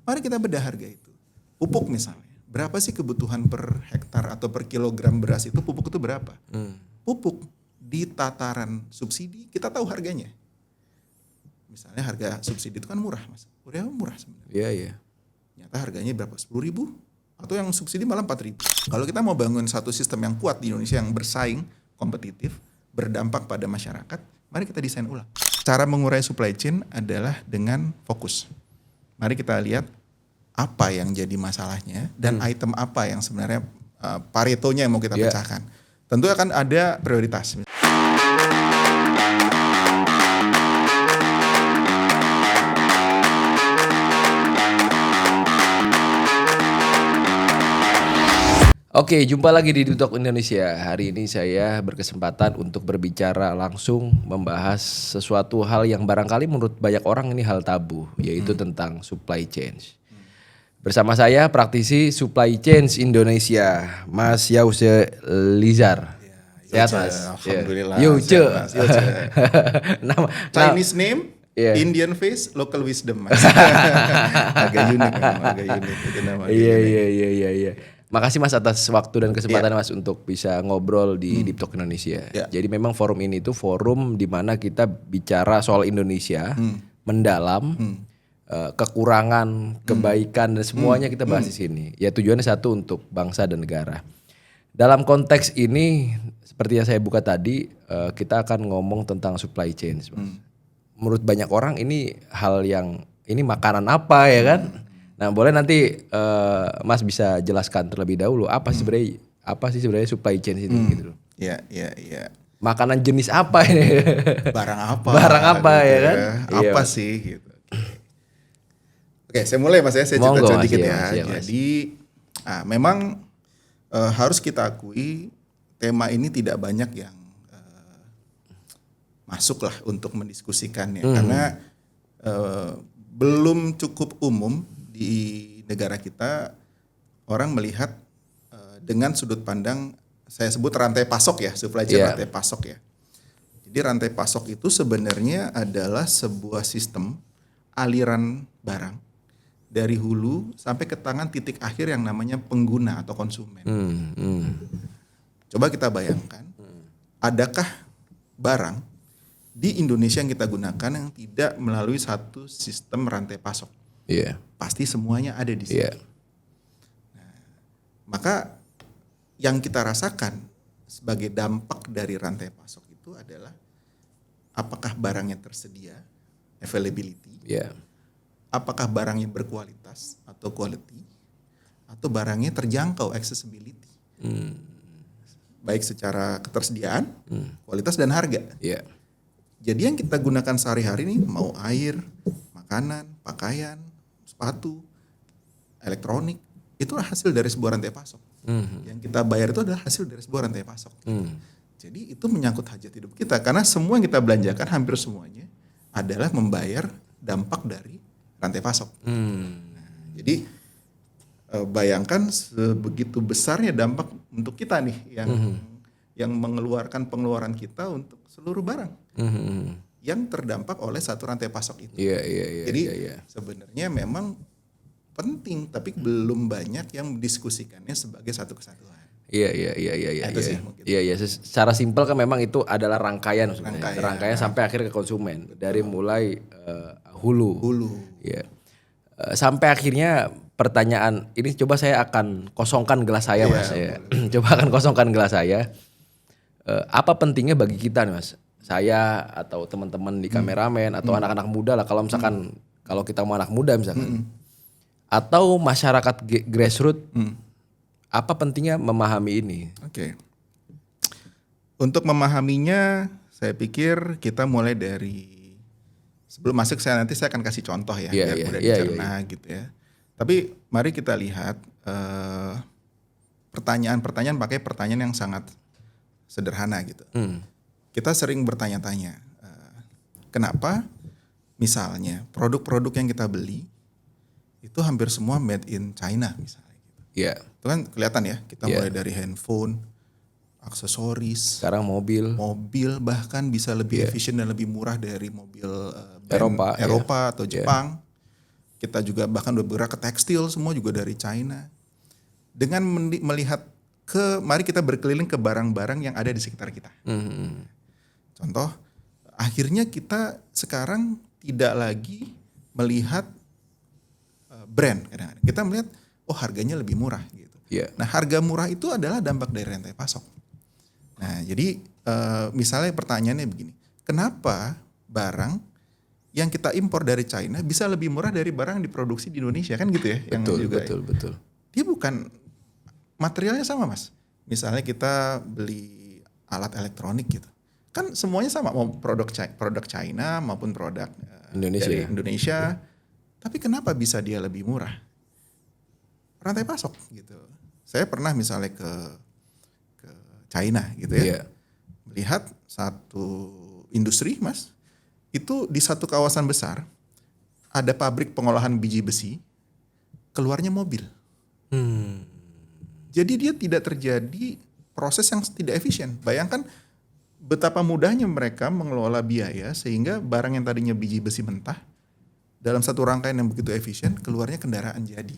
Mari kita bedah harga itu. Pupuk misalnya, berapa sih kebutuhan per hektar atau per kilogram beras itu, pupuk itu berapa? Pupuk di tataran subsidi kita tahu harganya. Misalnya harga subsidi itu kan murah Mas. Murah sebenarnya. Iya. Ternyata harganya berapa? 10.000 atau yang subsidi malah 4.000. Kalau kita mau bangun satu sistem yang kuat di Indonesia yang bersaing, kompetitif, berdampak pada masyarakat, mari kita desain ulang. Cara mengurai supply chain adalah dengan fokus. Mari kita lihat apa yang jadi masalahnya dan item apa yang sebenarnya paretonya yang mau kita pecahkan. Tentu akan ada prioritas. Oke, jumpa lagi di Talk Indonesia. Hari ini saya berkesempatan untuk berbicara langsung membahas sesuatu hal yang barangkali menurut banyak orang ini hal tabu, yaitu tentang supply chain. Bersama saya praktisi supply chain Indonesia, Mas Yause Lizar. Sehat Mas? Alhamdulillah. Yauce. Nama Chinese name, Indian face, local wisdom Mas. Agak unik memang, itu nama. Iya. Makasih Mas atas waktu dan kesempatan Mas untuk bisa ngobrol di Deep Talk Indonesia. Jadi memang forum ini tuh forum di mana kita bicara soal Indonesia, mendalam, kekurangan, kebaikan dan semuanya kita bahas di sini. Ya tujuannya satu, untuk bangsa dan negara. Dalam konteks ini seperti yang saya buka tadi, kita akan ngomong tentang supply chain. Menurut banyak orang ini hal yang ini makanan apa ya kan? Nah, boleh nanti Mas bisa jelaskan terlebih dahulu apa sih sebenarnya supply chain itu gitu loh. Iya. Makanan jenis apa ini? Barang apa gitu ya kan? Apa sih gitu. Oke, saya mulai Mas ya, saya cerita dikit ya. Jadi memang harus kita akui tema ini tidak banyak yang masuk lah untuk mendiskusikannya karena belum cukup umum di negara kita orang melihat dengan sudut pandang, saya sebut rantai pasok ya, supply chain rantai pasok ya. Jadi rantai pasok itu sebenarnya adalah sebuah sistem aliran barang dari hulu sampai ke tangan titik akhir yang namanya pengguna atau konsumen. Coba kita bayangkan, adakah barang di Indonesia yang kita gunakan yang tidak melalui satu sistem rantai pasok? Pasti semuanya ada di sini. Nah, maka yang kita rasakan sebagai dampak dari rantai pasok itu adalah apakah barangnya tersedia, availability, apakah barangnya berkualitas atau quality, atau barangnya terjangkau, accessibility, baik secara ketersediaan, kualitas dan harga. Jadi yang kita gunakan sehari-hari ini mau air, makanan, pakaian, sepatu, elektronik, itulah hasil dari sebuah rantai pasok. Yang kita bayar itu adalah hasil dari sebuah rantai pasok. Jadi itu menyangkut hajat hidup kita karena semua yang kita belanjakan hampir semuanya adalah membayar dampak dari rantai pasok. Jadi bayangkan sebegitu besarnya dampak untuk kita nih yang mengeluarkan pengeluaran kita untuk seluruh barang. Yang terdampak oleh satu rantai pasok itu. Jadi sebenarnya memang penting, tapi belum banyak yang mendiskusikannya sebagai satu kesatuan. Iya. Secara simpel kan memang itu adalah rangkaian sampai akhir ke konsumen, dari mulai hulu. Iya. Sampai akhirnya pertanyaan ini, coba saya akan kosongkan gelas saya Mas. Coba akan kosongkan gelas saya. Apa pentingnya bagi kita nih Mas? Saya atau teman-teman di kameramen atau anak-anak muda lah, kalau misalkan kalau kita mau anak muda misalkan atau masyarakat grassroots, apa pentingnya memahami ini? Untuk memahaminya saya pikir kita mulai dari sebelum masuk, saya akan kasih contoh ya biar mudah dicerna gitu ya. Tapi mari kita lihat pertanyaan pakai pertanyaan yang sangat sederhana gitu. Kita sering bertanya-tanya, kenapa misalnya produk-produk yang kita beli itu hampir semua made in China misalnya. Itu kan kelihatan ya, kita mulai dari handphone, aksesoris, sekarang mobil bahkan bisa lebih efisien dan lebih murah dari mobil Eropa atau Jepang. kita juga bahkan udah bergerak ke tekstil, semua juga dari China. Dengan melihat mari kita berkeliling ke barang-barang yang ada di sekitar kita. Contoh, akhirnya kita sekarang tidak lagi melihat brand, kadang-kadang kita melihat harganya lebih murah gitu. Yeah. Nah, harga murah itu adalah dampak dari rantai pasok. Nah, jadi misalnya pertanyaannya begini, kenapa barang yang kita impor dari China bisa lebih murah dari barang yang diproduksi di Indonesia, kan gitu ya? Betul. Dia bukan materialnya sama, Mas. Misalnya kita beli alat elektronik gitu, kan semuanya sama, mau produk China maupun produk dari Indonesia. Tapi kenapa bisa dia lebih murah? Rantai pasok gitu. Saya pernah misalnya ke China gitu ya, melihat satu industri, Mas, itu di satu kawasan besar ada pabrik pengolahan biji besi, keluarnya mobil. Jadi dia tidak terjadi proses yang tidak efisien. Bayangkan betapa mudahnya mereka mengelola biaya sehingga barang yang tadinya biji besi mentah dalam satu rangkaian yang begitu efisien, keluarnya kendaraan jadi.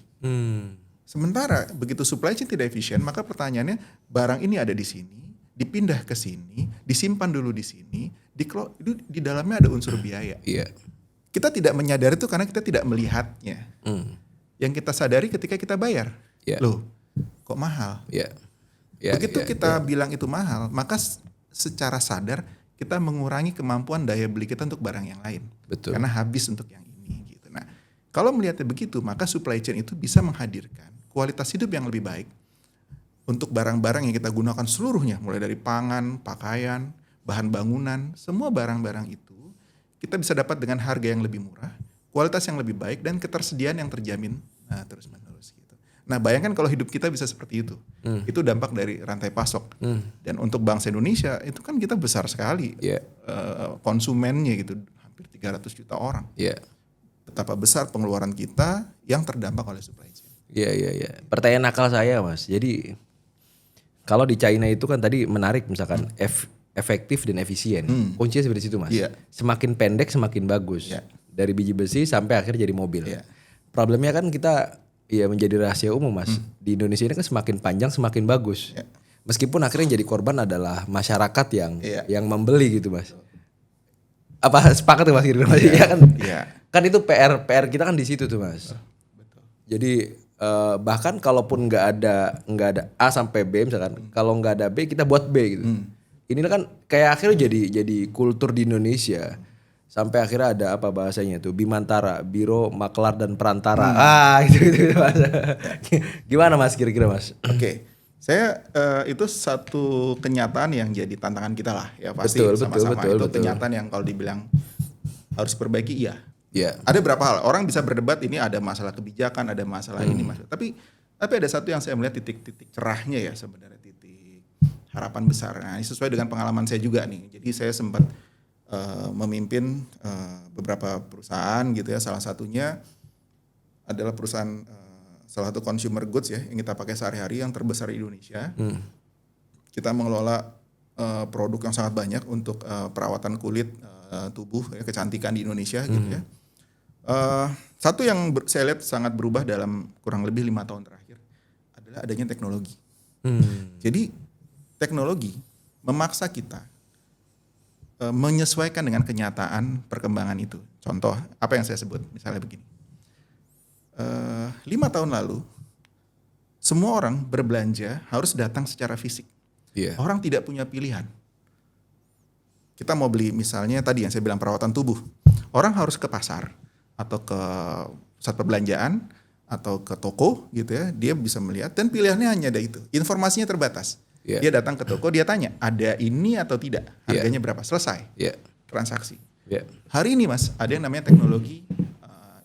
Sementara begitu supply chain tidak efisien, maka pertanyaannya, barang ini ada di sini, dipindah ke sini, disimpan dulu di sini, itu di dalamnya ada unsur biaya. Kita tidak menyadari itu karena kita tidak melihatnya. Yang kita sadari ketika kita bayar, loh kok mahal? Begitu kita bilang itu mahal, maka secara sadar kita mengurangi kemampuan daya beli kita untuk barang yang lain. Betul. Karena habis untuk yang ini. Gitu. Nah, kalau melihatnya begitu, maka supply chain itu bisa menghadirkan kualitas hidup yang lebih baik untuk barang-barang yang kita gunakan seluruhnya, mulai dari pangan, pakaian, bahan bangunan, semua barang-barang itu kita bisa dapat dengan harga yang lebih murah, kualitas yang lebih baik, dan ketersediaan yang terjamin terus-menerus. Gitu. Nah, bayangkan kalau hidup kita bisa seperti itu. Itu dampak dari rantai pasok. Dan untuk bangsa Indonesia itu kan kita besar sekali konsumennya gitu, hampir 300 juta orang. Betapa besar pengeluaran kita yang terdampak oleh supply chain. Iya. Pertanyaan nakal saya, Mas. Jadi kalau di China itu kan tadi menarik, misalkan efektif dan efisien. Kuncinya seperti situ, Mas. Semakin pendek semakin bagus. Dari biji besi sampai akhir jadi mobil. Problemnya kan kita menjadi rahasia umum, Mas. Di Indonesia ini kan semakin panjang semakin bagus. Meskipun akhirnya jadi korban adalah masyarakat yang membeli gitu, Mas. Apa sepakat tuh Mas Giri? Kan itu PR kita kan di situ tuh, Mas. Betul. Jadi bahkan kalaupun nggak ada A sampai B misalkan, kalau nggak ada B kita buat B gitu. Ini kan kayak akhirnya jadi kultur di Indonesia. Sampai akhirnya ada apa bahasanya tuh, Bimantara, Biro Maklar dan Perantara. Gitu Mas. Gimana Mas kira-kira Mas? Oke. Saya itu satu kenyataan yang jadi tantangan kita lah ya, pasti sama-sama. Betul. Kenyataan yang kalau dibilang harus perbaiki, iya. Ada beberapa hal, orang bisa berdebat, ini ada masalah kebijakan, ada masalah ini, masalah. Tapi ada satu yang saya melihat titik-titik cerahnya ya sebenarnya, titik harapan besar. Nah, ini sesuai dengan pengalaman saya juga nih. Jadi saya sempat memimpin beberapa perusahaan gitu ya. Salah satunya adalah perusahaan salah satu consumer goods ya yang kita pakai sehari-hari yang terbesar di Indonesia. Kita mengelola produk yang sangat banyak untuk perawatan kulit, tubuh, ya, kecantikan di Indonesia gitu ya. Satu yang saya lihat sangat berubah dalam kurang lebih 5 tahun terakhir adalah adanya teknologi. Jadi teknologi memaksa kita menyesuaikan dengan kenyataan perkembangan itu. Contoh apa yang saya sebut, misalnya begini. 5 tahun lalu semua orang berbelanja harus datang secara fisik. Orang tidak punya pilihan. Kita mau beli misalnya tadi yang saya bilang perawatan tubuh, orang harus ke pasar atau ke pusat perbelanjaan atau ke toko gitu ya, dia bisa melihat dan pilihannya hanya ada itu. Informasinya terbatas. Dia datang ke toko, dia tanya, ada ini atau tidak? Harganya berapa? Selesai. Transaksi. Hari ini Mas, ada yang namanya teknologi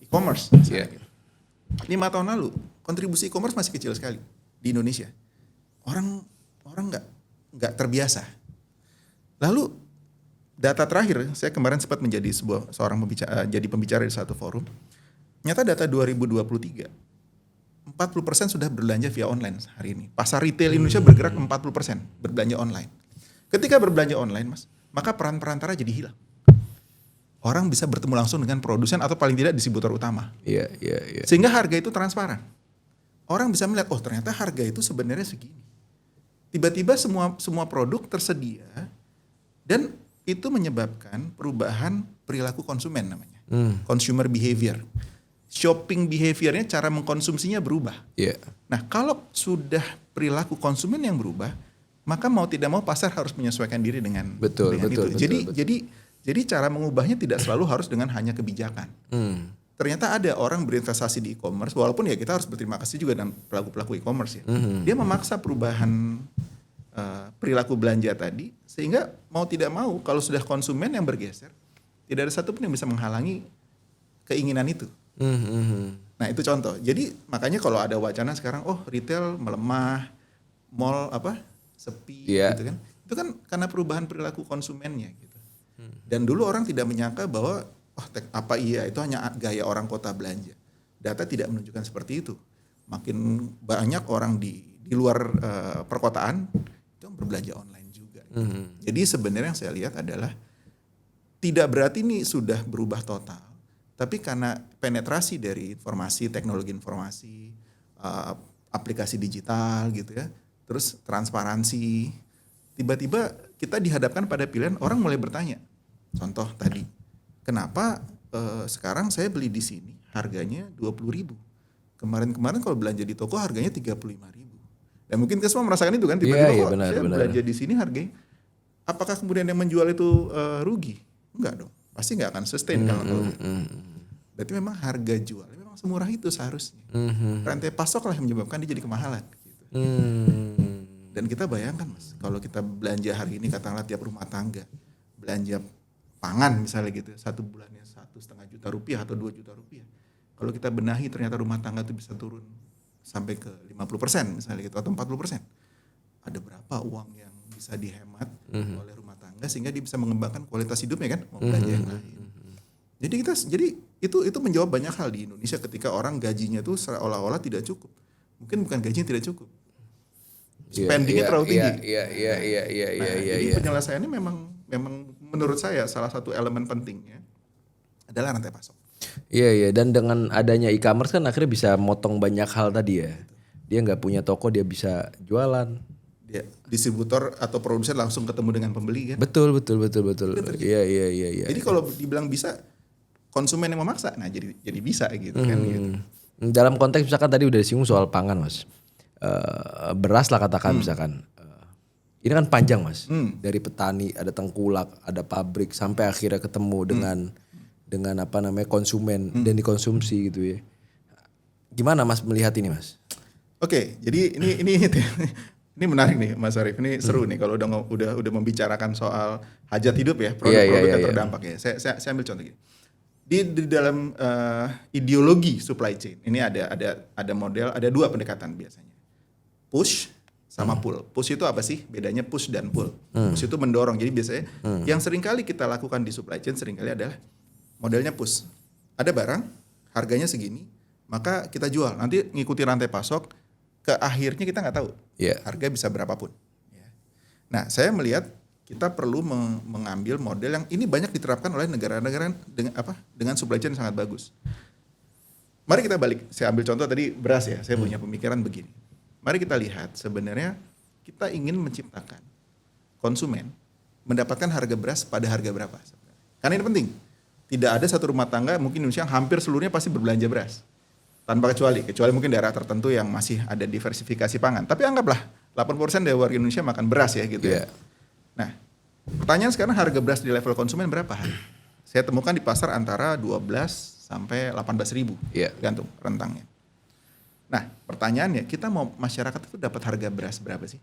e-commerce. 5 tahun lalu, kontribusi e-commerce masih kecil sekali di Indonesia. Orang nggak terbiasa. Lalu data terakhir, saya kemarin sempat menjadi jadi pembicara di satu forum. Nyata data 2023, 40% sudah berbelanja via online hari ini. Pasar retail Indonesia bergerak 40% berbelanja online. Ketika berbelanja online, Mas, maka peran perantara jadi hilang. orang bisa bertemu langsung dengan produsen atau paling tidak distributor utama. Iya. Sehingga harga itu transparan. Orang bisa melihat, oh ternyata harga itu sebenarnya segini. Tiba-tiba semua produk tersedia dan itu menyebabkan perubahan perilaku konsumen namanya. Consumer behavior. Shopping behaviornya, cara mengkonsumsinya berubah. Iya. Nah kalau sudah perilaku konsumen yang berubah, maka mau tidak mau pasar harus menyesuaikan diri dengan Betul. Jadi cara mengubahnya tidak selalu harus dengan hanya kebijakan. Ternyata ada orang berinvestasi di e-commerce, walaupun ya kita harus berterima kasih juga dengan pelaku-pelaku e-commerce ya. Dia memaksa perubahan perilaku belanja tadi, sehingga mau tidak mau kalau sudah konsumen yang bergeser, tidak ada satupun yang bisa menghalangi keinginan itu. Nah itu contoh. Jadi makanya kalau ada wacana sekarang, oh retail melemah, mall sepi gitu kan. Itu kan karena perubahan perilaku konsumennya gitu. Dan dulu orang tidak menyangka bahwa itu hanya gaya orang kota belanja. Data tidak menunjukkan seperti itu. Makin banyak orang di luar perkotaan itu berbelanja online juga. Jadi sebenarnya yang saya lihat adalah tidak berarti ini sudah berubah total. Tapi karena penetrasi dari informasi, teknologi informasi, aplikasi digital gitu ya, terus transparansi, tiba-tiba kita dihadapkan pada pilihan orang mulai bertanya. Contoh tadi, kenapa sekarang saya beli di sini harganya 20.000, kemarin kalau belanja di toko harganya 35.000. Dan mungkin kita semua merasakan itu kan, tiba-tiba saya belanja di sini harganya, apakah kemudian yang menjual itu rugi? Enggak dong, pasti nggak akan sustain kalau berarti memang harga jual memang semurah itu seharusnya. Rantai pasok lah yang menyebabkan dia jadi kemahalan. Gitu. Dan kita bayangkan Mas, kalau kita belanja hari ini katakanlah tiap rumah tangga belanja pangan misalnya gitu, 1 bulannya 1,5 juta rupiah atau 2 juta rupiah. Kalau kita benahi ternyata rumah tangga itu bisa turun sampai ke 50% misalnya gitu atau 40%. Ada berapa uang yang bisa dihemat oleh rumah tangga sehingga dia bisa mengembangkan kualitas hidupnya kan, mau belanja yang lain. Jadi itu menjawab banyak hal di Indonesia ketika orang gajinya tuh seolah-olah tidak cukup. Mungkin bukan gajinya tidak cukup. Spendingnya terlalu tinggi. Jadi penyelesaiannya memang menurut saya salah satu elemen pentingnya adalah rantai pasok. Iya, dan dengan adanya e-commerce kan akhirnya bisa motong banyak hal tadi ya. Dia nggak punya toko, dia bisa jualan. Dia distributor atau produsen langsung ketemu dengan pembeli kan. Betul. Iya. Jadi kalau dibilang bisa, konsumen yang memaksa, nah jadi bisa gitu kan. Gitu. Dalam konteks misalkan tadi udah disinggung soal pangan Mas, beras lah katakan misalkan, ini kan panjang Mas, dari petani ada tengkulak, ada pabrik sampai akhirnya ketemu dengan konsumen dan dikonsumsi gitu ya. Gimana Mas melihat ini Mas? Oke, jadi ini menarik nih Mas Arief, ini seru nih kalau udah membicarakan soal hajat hidup ya, produk-produk yang terdampak ya. Saya ambil contoh gini. Di dalam ideologi supply chain ini ada model, ada 2 pendekatan biasanya. Push sama pull. Push itu apa sih? Bedanya push dan pull. Push itu mendorong. Jadi biasanya yang seringkali kita lakukan di supply chain seringkali adalah modelnya push. Ada barang, harganya segini, maka kita jual. Nanti ngikuti rantai pasok, ke akhirnya kita nggak tahu. Harga bisa berapapun. Nah, saya melihat kita perlu mengambil model yang ini banyak diterapkan oleh negara-negara dengan supply chain sangat bagus. Mari kita balik. Saya ambil contoh tadi beras ya. Saya punya pemikiran begini. Mari kita lihat sebenarnya kita ingin menciptakan konsumen mendapatkan harga beras pada harga berapa sebenarnya. Karena ini penting. Tidak ada satu rumah tangga mungkin Indonesia yang hampir seluruhnya pasti berbelanja beras. Tanpa kecuali mungkin daerah tertentu yang masih ada diversifikasi pangan. Tapi anggaplah 80% dari warga Indonesia makan beras ya gitu ya. Nah, pertanyaan sekarang harga beras di level konsumen berapa hari? Saya temukan di pasar antara 12 sampai 18.000, gantung rentangnya. Nah, pertanyaannya kita mau masyarakat itu dapat harga beras berapa sih?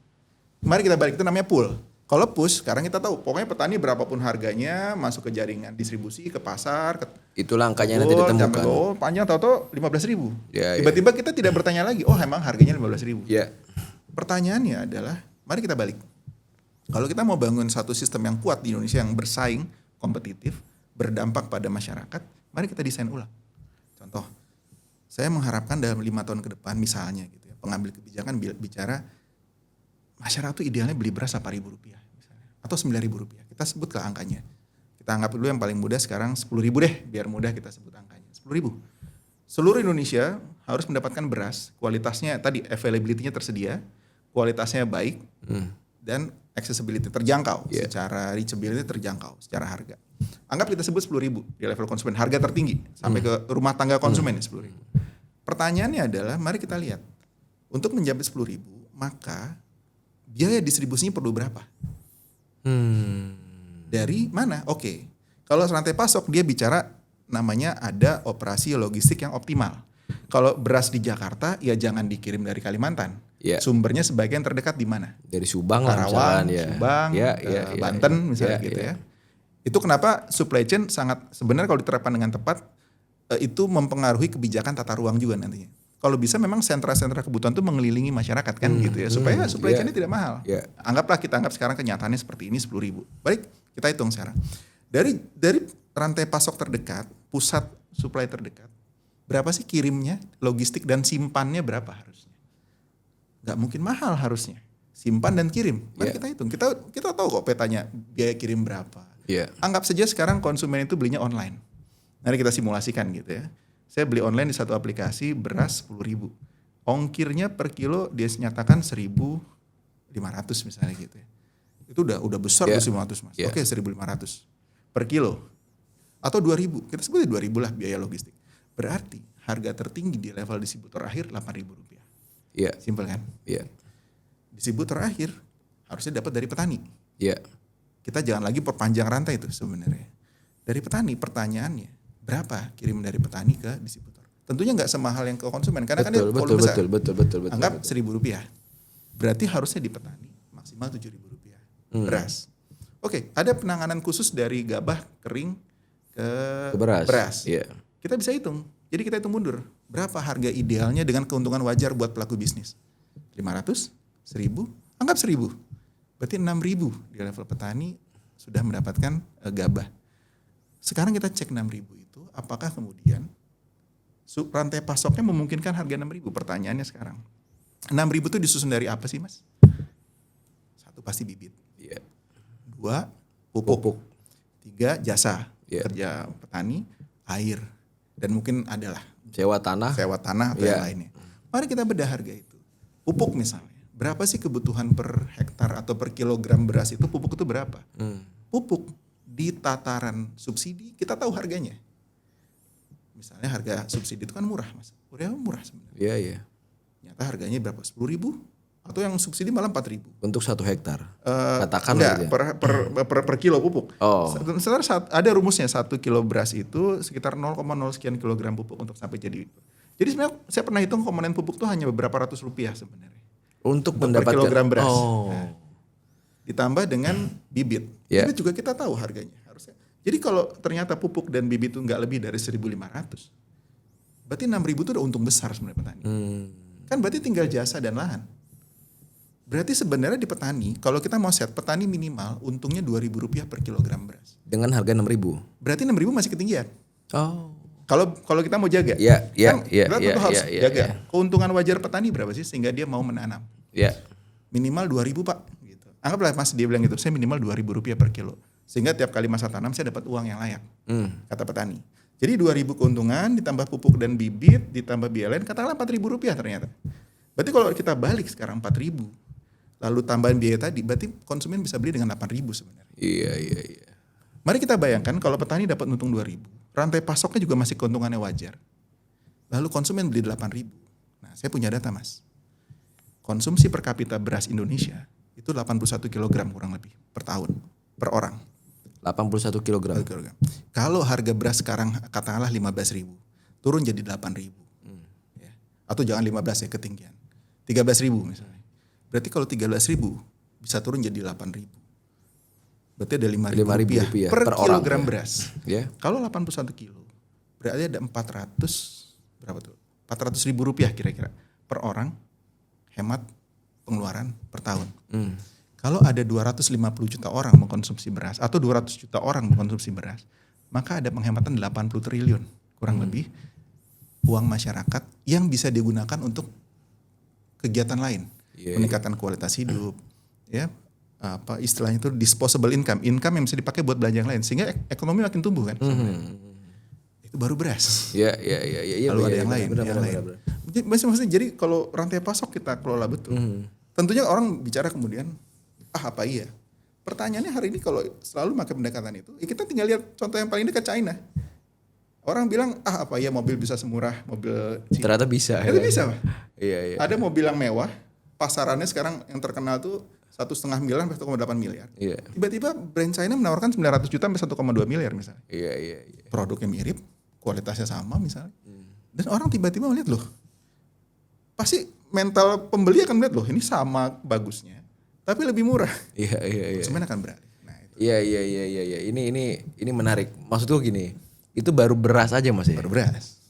Mari kita balik, itu namanya pull. Kalau push, sekarang kita tahu pokoknya petani berapapun harganya masuk ke jaringan distribusi, ke pasar. Itulah angkanya nanti ditemukan. Panjang tahu-tahu 15.000. Tiba-tiba kita tidak bertanya lagi, oh emang harganya 15.000. Pertanyaannya adalah, mari kita balik. Kalau kita mau bangun satu sistem yang kuat di Indonesia yang bersaing, kompetitif, berdampak pada masyarakat, mari kita desain ulang. Contoh, saya mengharapkan dalam 5 tahun ke depan misalnya gitu ya, pengambil kebijakan bicara masyarakat itu idealnya beli beras Rp8.000 misalnya, atau Rp9.000. Kita sebutlah angkanya. Kita anggap dulu yang paling mudah sekarang 10.000 deh, biar mudah kita sebut angkanya. 10.000. Seluruh Indonesia harus mendapatkan beras, kualitasnya tadi availability-nya tersedia, kualitasnya baik, dan accessibility terjangkau, secara reachability terjangkau, secara harga. Anggap kita sebut 10.000 di level konsumen, harga tertinggi sampai ke rumah tangga konsumen 10.000. Pertanyaannya adalah, mari kita lihat, untuk mencapai 10.000, maka biaya distribusinya perlu berapa? Dari mana? Oke. Kalau rantai pasok dia bicara namanya ada operasi logistik yang optimal. Kalau beras di Jakarta ya jangan dikirim dari Kalimantan. Sumbernya sebagian terdekat di mana? Dari Subang lah Karawang, misalkan, Subang, Banten misalnya gitu ya. Itu kenapa supply chain sangat sebenarnya kalau diterapkan dengan tepat itu mempengaruhi kebijakan tata ruang juga nantinya. Kalau bisa memang sentra-sentra kebutuhan itu mengelilingi masyarakat kan gitu ya supaya supply chain-nya tidak mahal. Anggaplah kita anggap sekarang kenyataannya seperti ini 10.000. Baik, kita hitung sekarang. Dari rantai pasok terdekat, pusat supply terdekat, berapa sih kirimnya, logistik dan simpannya berapa harusnya? Gak mungkin mahal harusnya. Simpan dan kirim. Mari kita hitung. Kita tahu kok petanya biaya kirim berapa. Anggap saja sekarang konsumen itu belinya online. Mari kita simulasikan gitu ya. Saya beli online di satu aplikasi beras 10.000. Ongkirnya per kilo dia nyatakan 1.500 misalnya gitu ya. Itu udah besar 1.500 Mas. Oke, 1.500 per kilo. Atau 2.000. Kita sebutnya 2.000 lah biaya logistik. Berarti harga tertinggi di level distributor akhir Rp8.000. Simpel kan? Distributor akhir harusnya dapat dari petani. Kita jangan lagi perpanjang rantai itu sebenarnya. Dari petani pertanyaannya berapa kirim dari petani ke distributor? Tentunya nggak semahal yang ke konsumen karena kan dia volume besar. Betul. Anggap Rp1.000. Berarti harusnya di petani maksimal Rp7.000 beras. Oke, ada penanganan khusus dari gabah kering ke beras. Kita bisa hitung. Jadi kita hitung mundur. Berapa harga idealnya dengan keuntungan wajar buat pelaku bisnis? 500, 1.000, anggap 1.000. Berarti 6.000 di level petani sudah mendapatkan gabah. Sekarang kita cek 6.000 itu apakah kemudian rantai pasoknya memungkinkan harga 6.000? Pertanyaannya sekarang. 6.000 itu disusun dari apa sih Mas? Satu pasti bibit. 2 pupuk. 3 jasa kerja petani, air, dan mungkin adalah sewa tanah atau yang lainnya. Mari kita bedah harga itu. Pupuk misalnya, berapa sih kebutuhan per hektar atau per kilogram beras itu pupuk itu berapa? Pupuk di tataran subsidi kita tahu harganya. Misalnya harga subsidi itu kan murah Mas. Murah sebenarnya. Ternyata harganya berapa? 10.000 atau yang subsidi malah 4.000 untuk 1 hektar. Katakan per kilo pupuk. Ada rumusnya 1 kilo beras itu sekitar 0,0 sekian kilogram pupuk untuk sampai jadi. Jadi sebenarnya saya pernah hitung komponen pupuk tuh hanya beberapa ratus rupiah sebenarnya. Untuk mendapatkan per kilogram beras. Nah, ditambah dengan bibit. Bibit juga kita tahu harganya harusnya. Jadi kalau ternyata pupuk dan bibit itu nggak lebih dari 1.500, berarti 6.000 itu udah untung besar sebenarnya petani. Kan berarti tinggal jasa dan lahan. Berarti sebenarnya di petani, kalau kita mau set petani minimal untungnya Rp2.000 per kilogram beras. Dengan harga 6.000. Berarti 6.000 masih ketinggian. Kalau kita mau jaga, kita tentu harus jaga. Keuntungan wajar petani berapa sih sehingga dia mau menanam? Minimal 2.000 Pak. Gitu. Anggaplah Mas dia bilang gitu, saya minimal Rp2.000 per kilo. Sehingga tiap kali masa tanam saya dapat uang yang layak, kata petani. Jadi 2.000 keuntungan ditambah pupuk dan bibit ditambah biaya lain, katakanlah Rp4.000 ternyata. Berarti kalau kita balik sekarang 4.000, lalu tambahan biaya tadi, berarti konsumen bisa beli dengan 8.000 sebenarnya. Iya. Mari kita bayangkan kalau petani dapat untung 2.000, rantai pasoknya juga masih keuntungannya wajar. Lalu konsumen beli 8.000. Nah, saya punya data Mas. Konsumsi per kapita beras Indonesia itu 81 kg kurang lebih per tahun, per orang. 81 kg. Kalau harga beras sekarang katakanlah 15.000, turun jadi 8.000. Ya. Atau jangan 15 ya ketinggian. 13.000 misalnya. Berarti kalau 13.000 bisa turun jadi 8.000. Berarti ada 5.000 per kilogram beras. Kalau 81 kilo, berarti ada 400.000 rupiah kira-kira per orang hemat pengeluaran per tahun. Kalau ada 250 juta orang mengkonsumsi beras atau 200 juta orang mengkonsumsi beras, maka ada penghematan 80 triliun kurang lebih uang masyarakat yang bisa digunakan untuk kegiatan lain. Peningkatan kualitas hidup, ya, apa istilahnya itu disposable income yang bisa dipakai buat belanja yang lain, sehingga ekonomi makin tumbuh kan. Itu baru beras. Iya. Lalu ada yang lain. Maksudnya jadi kalau rantai pasok kita kelola betul, tentunya orang bicara kemudian, apa iya? Pertanyaannya hari ini kalau selalu pakai pendekatan itu, kita tinggal lihat contoh yang paling dekat, China. Orang bilang, apa iya mobil bisa semurah mobil Cina? Ternyata bisa. Ternyata bisa, Pak. Iya. Ada mobil yang mewah, pasarannya sekarang yang terkenal tuh 1,5 miliar sampai 1,8 miliar. Iya. Tiba-tiba brand China menawarkan 900 juta sampai 1,2 miliar misalnya. Iya. Produknya mirip, kualitasnya sama misalnya. Dan orang tiba-tiba melihat, loh, pasti mental pembeli akan melihat, loh ini sama bagusnya, tapi lebih murah. Iya. Konsumen akan beralih. Nah, itu. Iya. Ini menarik. Maksudku gini, itu baru beras aja Mas ya? Baru beras.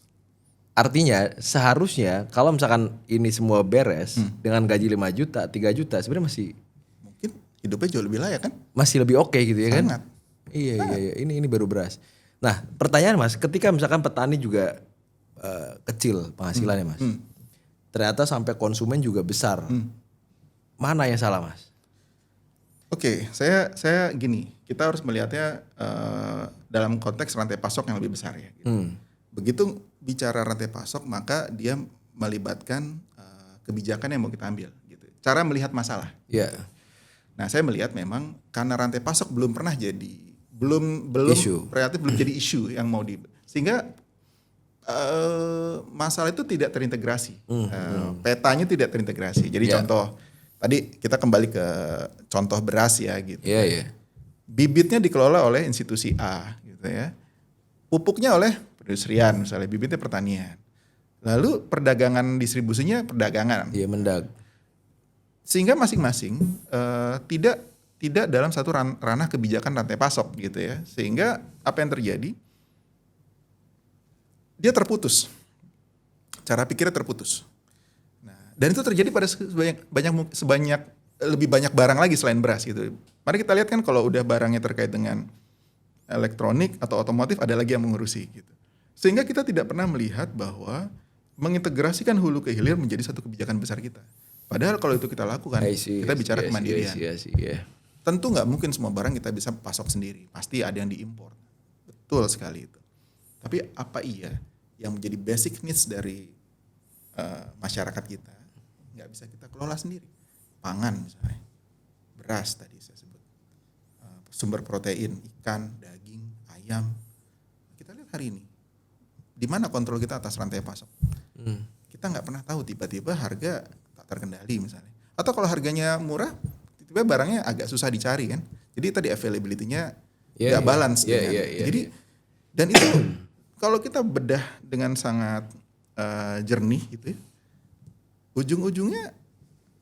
Artinya seharusnya kalau misalkan ini semua beres dengan gaji 5 juta, 3 juta sebenarnya masih mungkin hidupnya jauh lebih layak kan? Masih lebih oke gitu ya kan? Sangat. Iya. Ini baru beras. Nah, pertanyaan Mas, ketika misalkan petani juga kecil penghasilannya Mas. Ternyata sampai konsumen juga besar. Mana yang salah Mas? Oke, saya gini, kita harus melihatnya dalam konteks rantai pasok yang lebih besar ya. Gitu. Begitu bicara rantai pasok, maka dia melibatkan kebijakan yang mau kita ambil. Gitu. Cara melihat masalah. Iya. Nah, saya melihat memang karena rantai pasok belum pernah jadi, belum relatif belum jadi isu yang mau sehingga masalah itu tidak terintegrasi, petanya tidak terintegrasi. Jadi contoh, tadi kita kembali ke contoh beras ya gitu. Iya. Bibitnya dikelola oleh institusi A gitu ya. Pupuknya oleh perindustrian misalnya, bibitnya pertanian. Lalu perdagangan distribusinya perdagangan. Iya, Mendag. Sehingga masing-masing tidak dalam satu ranah kebijakan rantai pasok gitu ya. Sehingga apa yang terjadi? Dia terputus. Cara pikirnya terputus. Nah, dan itu terjadi pada lebih banyak barang lagi selain beras gitu. Mari kita lihat kan kalau udah barangnya terkait dengan elektronik atau otomotif, ada lagi yang mengurusi gitu. Sehingga kita tidak pernah melihat bahwa mengintegrasikan hulu ke hilir menjadi satu kebijakan besar kita. Padahal kalau itu kita lakukan, kita bicara kemandirian. Tentu nggak mungkin semua barang kita bisa pasok sendiri. Pasti ada yang diimpor. Betul sekali itu. Tapi apa iya yang menjadi basic needs dari masyarakat kita nggak bisa kita kelola sendiri? Pangan misalnya, beras tadi saya sebut, sumber protein, ikan, daging, ayam. Kita lihat hari ini, di mana kontrol kita atas rantai pasok? Kita nggak pernah tahu, tiba-tiba harga tak terkendali misalnya. Atau kalau harganya murah, tiba-tiba barangnya agak susah dicari kan. Jadi tadi availability-nya nggak balance. Jadi dan itu kalau kita bedah dengan sangat jernih gitu ya, ujung-ujungnya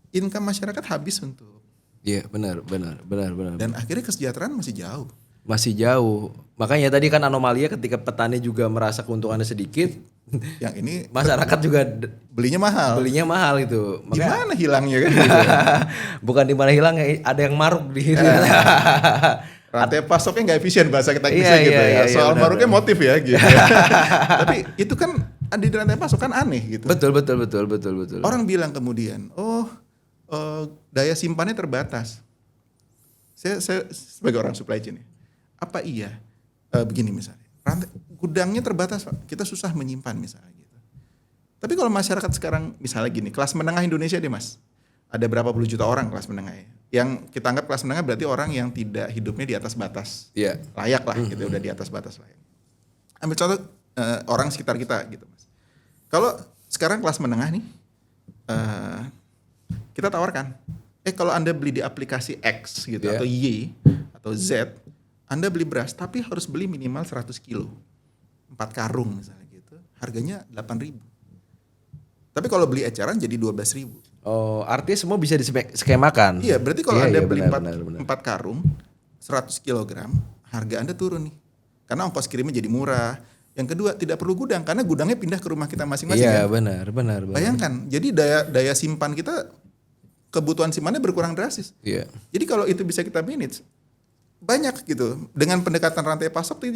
income masyarakat habis untuk. Iya, benar. Dan akhirnya kesejahteraan masih jauh. Makanya tadi kan anomalinya ketika petani juga merasa keuntungannya sedikit, yang ini masyarakat juga belinya mahal itu. Gimana hilangnya kan? Bukan di mana hilangnya, ada yang maruk di situ. Rantai pasoknya nggak efisien bahasa kita Inggrisnya gitu ya. Soal maruknya motif ya gitu. Tapi itu kan di rantai pasok kan aneh gitu. Betul. Orang bilang kemudian, daya simpannya terbatas. Saya sebagai orang supply chain, apa iya begini misalnya, gudangnya terbatas Pak, kita susah menyimpan misalnya gitu. Tapi kalau masyarakat sekarang misalnya gini, kelas menengah Indonesia deh Mas, ada berapa puluh juta orang kelas menengah ya. Yang kita anggap kelas menengah berarti orang yang tidak hidupnya di atas batas layak lah gitu, udah di atas batas layak. Ambil contoh orang sekitar kita gitu Mas. Kalau sekarang kelas menengah nih, kita tawarkan, kalau Anda beli di aplikasi X gitu atau Y atau Z, Anda beli beras tapi harus beli minimal 100 kilo, 4 karung misalnya gitu, harganya 8.000. Tapi kalau beli eceran jadi 12.000. Oh, artinya semua bisa diskemakan. Iya, berarti kalau Anda beli 4 karung 100 kilogram, harga Anda turun nih. Karena ongkos kirimnya jadi murah. Yang kedua, tidak perlu gudang karena gudangnya pindah ke rumah kita masing-masing. Iya, kan? benar. Bayangkan, jadi daya simpan kita, kebutuhan simpannya berkurang drastis. Iya. Jadi kalau itu bisa kita manage, banyak gitu. Dengan pendekatan rantai pasok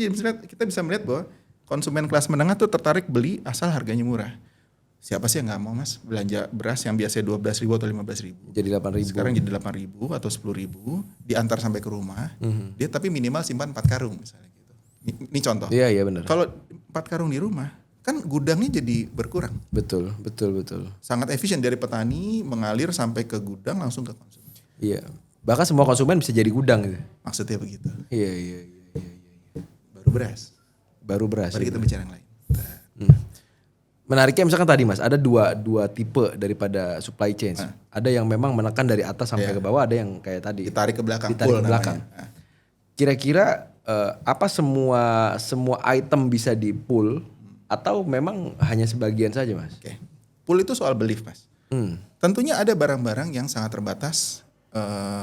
kita bisa melihat bahwa konsumen kelas menengah tuh tertarik beli asal harganya murah. Siapa sih yang nggak mau mas belanja beras yang biasanya 12.000 atau 15.000 jadi 8.000 sekarang jadi 8.000 atau 10.000 diantar sampai ke rumah. Dia tapi minimal simpan 4 karung misalnya gitu. Ini contoh. Iya benar. Kalau 4 karung di rumah kan gudangnya jadi berkurang. Betul. Sangat efisien dari petani mengalir sampai ke gudang langsung ke konsumen. Iya. Bahkan semua konsumen bisa jadi gudang gitu. Maksudnya begitu. Iya. Baru beras. Mari kita bicara yang lain. Menariknya misalkan tadi mas, ada dua tipe daripada supply chain. Ada yang memang menekan dari atas sampai ke bawah, ada yang kayak tadi ditarik ke belakang. Kira-kira apa semua item bisa di pull atau memang hanya sebagian saja mas? Oke. Pull itu soal belief mas. Tentunya ada barang-barang yang sangat terbatas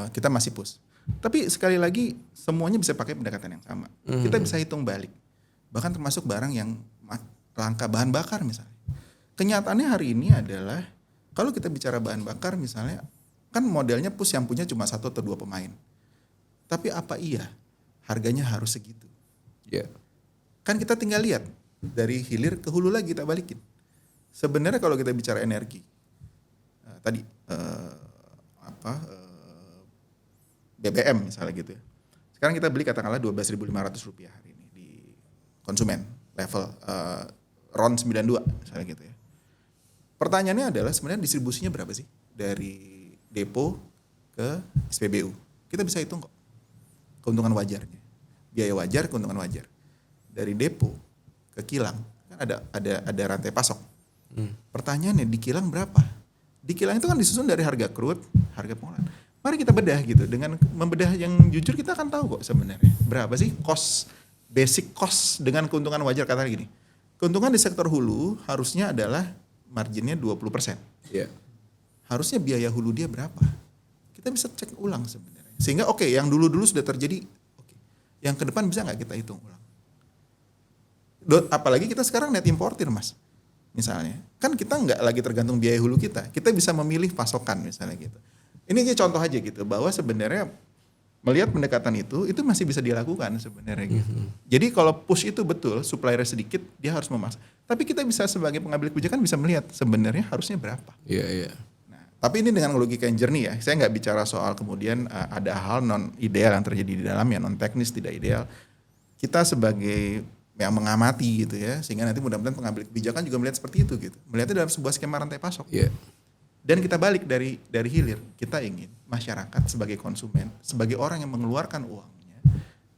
kita masih push. Tapi sekali lagi semuanya bisa pakai pendekatan yang sama. Kita bisa hitung balik. Bahkan termasuk barang yang langka bahan bakar misalnya. Kenyataannya hari ini adalah kalau kita bicara bahan bakar misalnya kan modelnya push yang punya cuma 1 atau 2 pemain. Tapi apa iya harganya harus segitu? Yeah. Kan kita tinggal lihat dari hilir ke hulu lagi kita balikin. Sebenarnya kalau kita bicara energi tadi BBM misalnya gitu ya. Sekarang kita beli katakanlah Rp12.500 hari ini di konsumen level RON 92 misalnya gitu ya. Pertanyaannya adalah sebenarnya distribusinya berapa sih dari depo ke SPBU? Kita bisa hitung kok keuntungan wajarnya. Biaya wajar, keuntungan wajar. Dari depo ke kilang kan ada rantai pasok. Pertanyaannya di kilang berapa? Di kilang itu kan disusun dari harga crude, harga pengolahan. Mari kita bedah gitu. Dengan membedah yang jujur kita akan tahu kok sebenarnya berapa sih basic cost dengan keuntungan wajar. Katakan gini, keuntungan di sektor hulu harusnya adalah marginnya 20%. Yeah. Harusnya biaya hulu dia berapa? Kita bisa cek ulang sebenarnya. Sehingga yang dulu-dulu sudah terjadi, yang ke depan bisa nggak kita hitung ulang? Apalagi kita sekarang net importer mas. Misalnya, kan kita nggak lagi tergantung biaya hulu kita. Kita bisa memilih pasokan misalnya gitu. Ini contoh aja gitu, bahwa sebenarnya melihat pendekatan itu masih bisa dilakukan sebenarnya gitu. Jadi kalau push itu betul, supplier sedikit, dia harus memaksa. Tapi kita bisa sebagai pengambil kebijakan bisa melihat sebenarnya harusnya berapa. Iya. Nah, tapi ini dengan logika yang jernih ya. Saya nggak bicara soal kemudian ada hal non ideal yang terjadi di dalam ya, non teknis tidak ideal. Kita sebagai yang mengamati gitu ya, sehingga nanti mudah-mudahan pengambil kebijakan juga melihat seperti itu gitu. Melihatnya dalam sebuah skema rantai pasok. Iya. Dan kita balik dari hilir, kita ingin masyarakat sebagai konsumen, sebagai orang yang mengeluarkan uangnya,